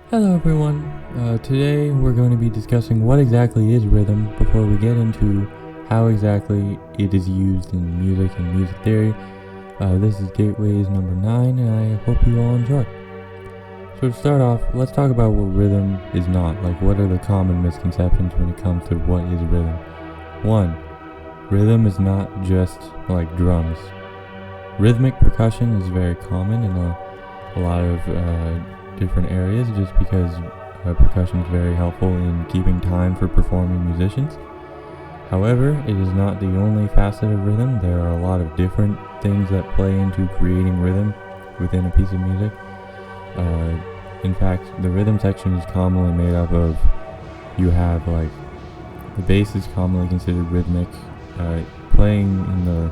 Hello everyone. Today we're going to be discussing what exactly is rhythm before we get into how exactly it is used in music and music theory. This is Gateways number 9 and I hope you all enjoy. So to start off, let's talk about what rhythm is not. Like, what are the common misconceptions when it comes to what is rhythm? 1. Rhythm is not just like drums. Rhythmic percussion is very common in a lot of different areas just because percussion is very helpful in keeping time for performing musicians. However, it is not the only facet of rhythm. There are a lot of different things that play into creating rhythm within a piece of music. In fact, the rhythm section is commonly made up of, you have like, the bass is commonly considered rhythmic. Playing in the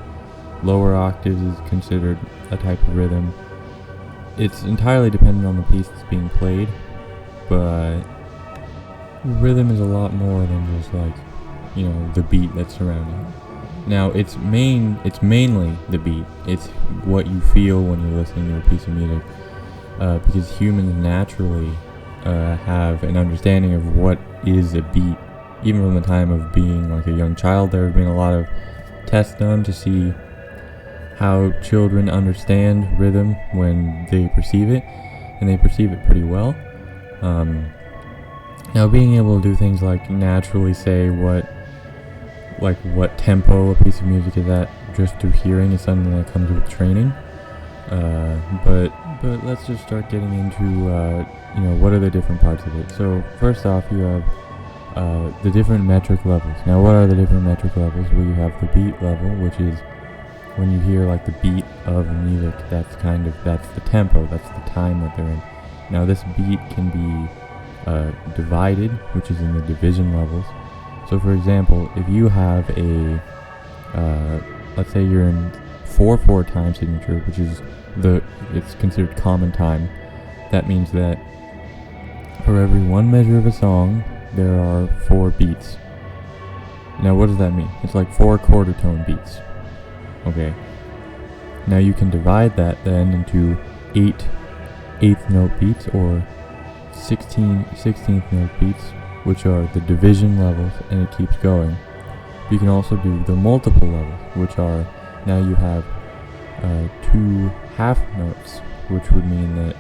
lower octaves is considered a type of rhythm. It's entirely dependent on the piece that's being played, but rhythm is a lot more than just like, the beat that's surrounding it. Now, it's mainly the beat. It's what you feel when you're listening to a piece of music, because humans naturally have an understanding of what is a beat. Even from the time of being like a young child, there have been a lot of tests done to see how children understand rhythm when they perceive it, and they perceive it pretty well. Now, being able to do things like naturally say what tempo a piece of music is at just through hearing is something that comes with training. But let's just start getting into what are the different parts of it. So first off, you have the different metric levels. Now, what are the different metric levels? Well, you have the beat level, which is when you hear like the beat of music, that's the tempo, that's the time that they're in. Now, this beat can be divided, which is in the division levels. So for example, if you have let's say you're in 4/4 time signature, which is it's considered common time. That means that for every one measure of a song, there are 4 beats. Now, what does that mean? It's like 4 quarter tone beats. Okay. Now you can divide that then into 8 eighth note beats or 16th note beats, which are the division levels, and it keeps going. You can also do the multiple levels, which are, now you have 2 half notes, which would mean that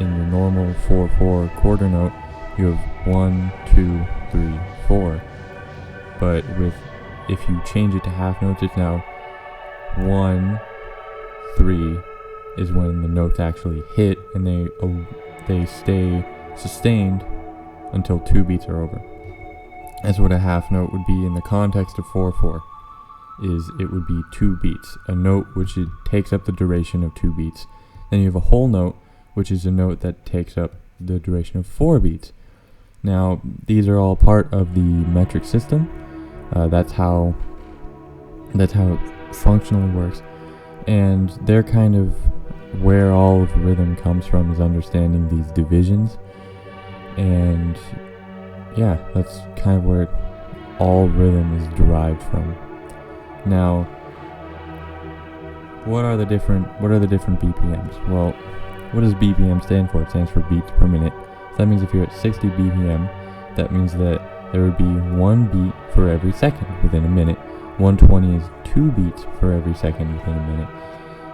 in your normal 4/4 quarter note, you have 1, 2, 3, 4. But if you change it to half notes, it's now 1, 3 is when the notes actually hit, and they stay sustained until 2 beats are over. That's what a half note would be in the context of 4/4. It would be 2 beats, a note which it takes up the duration of 2 beats. Then you have a whole note, which is a note that takes up the duration of 4 beats. Now, these are all part of the metric system. That's how it functionally works, and they're kind of where all of rhythm comes from, is understanding these divisions. And yeah, that's kind of where all rhythm is derived from. Now, what are the different BPMs? Well, what does BPM stand for? It stands for beats per minute. So that means if you're at 60 BPM, that means that there would be 1 beat for every second within a minute. 120 is 2 beats for every second within a minute.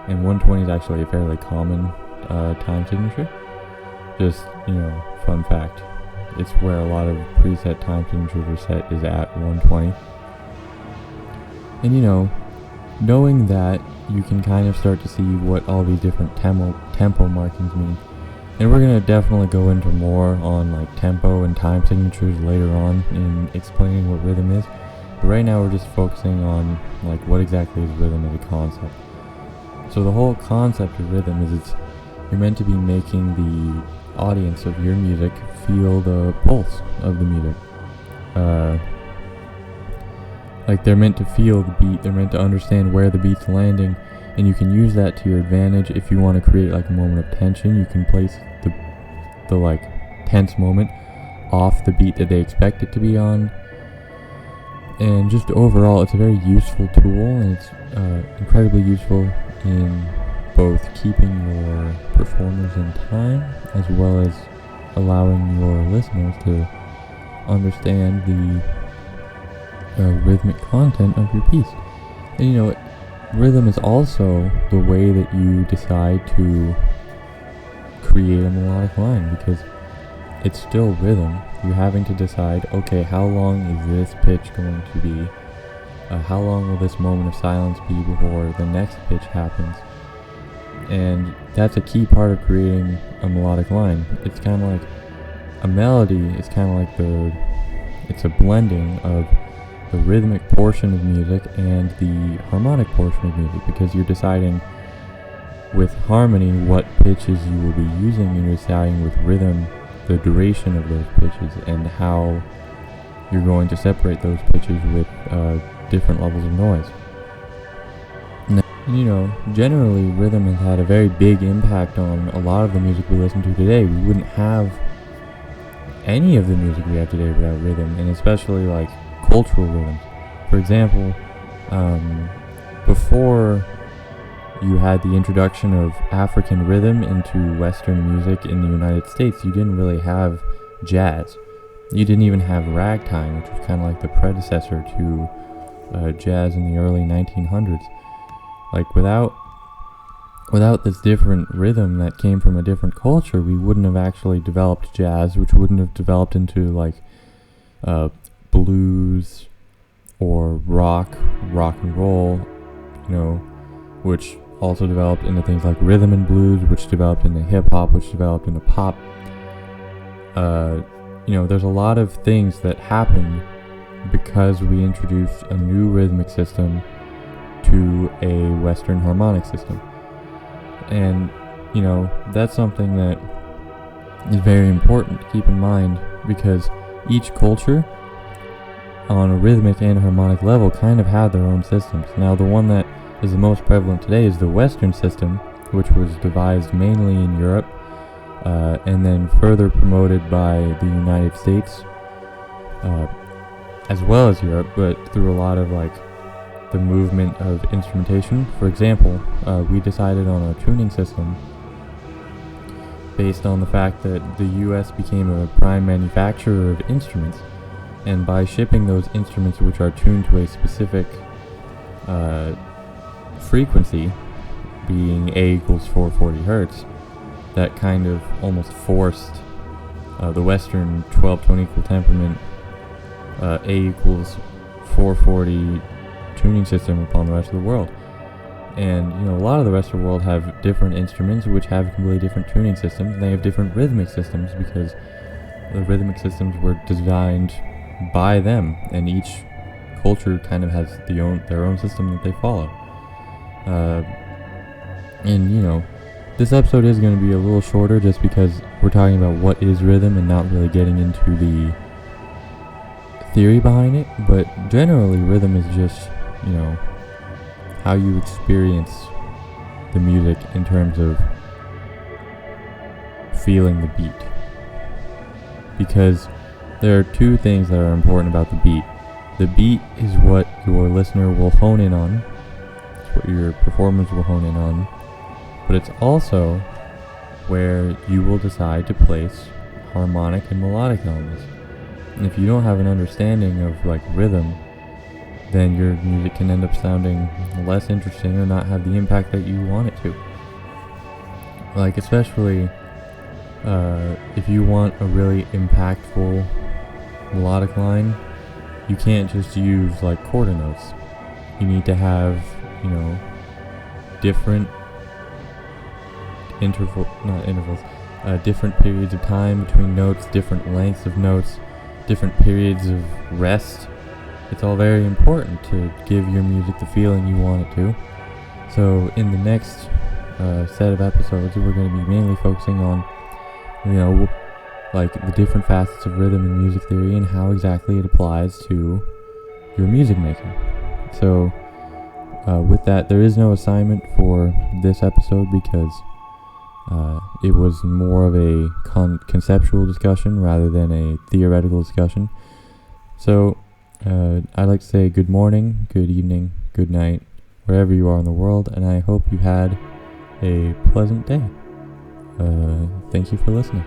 And 120 is actually a fairly common time signature. Just, fun fact. It's where a lot of preset time signatures are set, is at 120. And knowing that, you can kind of start to see what all these different tempo markings mean. And we're going to definitely go into more on like tempo and time signatures later on in explaining what rhythm is. But right now we're just focusing on like what exactly is rhythm as a concept. So the whole concept of rhythm is you're meant to be making the audience of your music feel the pulse of the music. Like, they're meant to feel the beat, they're meant to understand where the beat's landing, and you can use that to your advantage. If you want to create like a moment of tension, you can place the like tense moment off the beat that they expect it to be on. And just overall, it's a very useful tool, and it's incredibly useful in both keeping your performers in time, as well as allowing your listeners to understand the rhythmic content of your piece. And rhythm is also the way that you decide to create a melodic line, because it's still rhythm. You're having to decide, okay, how long is this pitch going to be? How long will this moment of silence be before the next pitch happens? And that's a key part of creating a melodic line. It's kind of like a melody is kind of like it's a blending of the rhythmic portion of music and the harmonic portion of music, because you're deciding with harmony what pitches you will be using, and you're deciding with rhythm the duration of those pitches and how you're going to separate those pitches with different levels of noise. Generally rhythm has had a very big impact on a lot of the music we listen to today. We wouldn't have any of the music we have today without rhythm, and especially like cultural rhythms. For example, before you had the introduction of African rhythm into Western music in the United States, you didn't really have jazz. You didn't even have ragtime, which was kind of like the predecessor to jazz in the early 1900s. Like without this different rhythm that came from a different culture, we wouldn't have actually developed jazz, which wouldn't have developed into like blues or rock and roll, which also developed into things like rhythm and blues, which developed into hip hop, which developed into pop. There's a lot of things that happened because we introduced a new rhythmic system to a Western harmonic system. And, that's something that is very important to keep in mind, because each culture on a rhythmic and harmonic level kind of had their own systems. Now, the one that is the most prevalent today is the Western system, which was devised mainly in Europe, and then further promoted by the United States, as well as Europe, but through a lot of the movement of instrumentation. For example, we decided on a tuning system based on the fact that the US became a prime manufacturer of instruments, and by shipping those instruments which are tuned to a specific frequency, being A equals 440 hertz, that kind of almost forced the Western 12-tone equal temperament A equals 440 tuning system upon the rest of the world. And a lot of the rest of the world have different instruments which have completely different tuning systems, and they have different rhythmic systems because the rhythmic systems were designed by them, and each culture kind of has their own system that they follow. This episode is going to be a little shorter just because we're talking about what is rhythm and not really getting into the theory behind it. But generally, rhythm is just how you experience the music in terms of feeling the beat. Because there are two things that are important about the beat. The beat is what your listener will hone in on. It's what your performers will hone in on. But it's also where you will decide to place harmonic and melodic elements. And if you don't have an understanding of rhythm, then your music can end up sounding less interesting or not have the impact that you want it to. Especially if you want a really impactful melodic line, you can't just use quarter notes. You need to have, different different periods of time between notes, different lengths of notes, different periods of rest. It's all very important to give your music the feeling you want it to. So in the next set of episodes, we're going to be mainly focusing on, the different facets of rhythm in music theory and how exactly it applies to your music making. So with that, there is no assignment for this episode because it was more of a conceptual discussion rather than a theoretical discussion. So I'd like to say good morning, good evening, good night, wherever you are in the world, and I hope you had a pleasant day. Thank you for listening.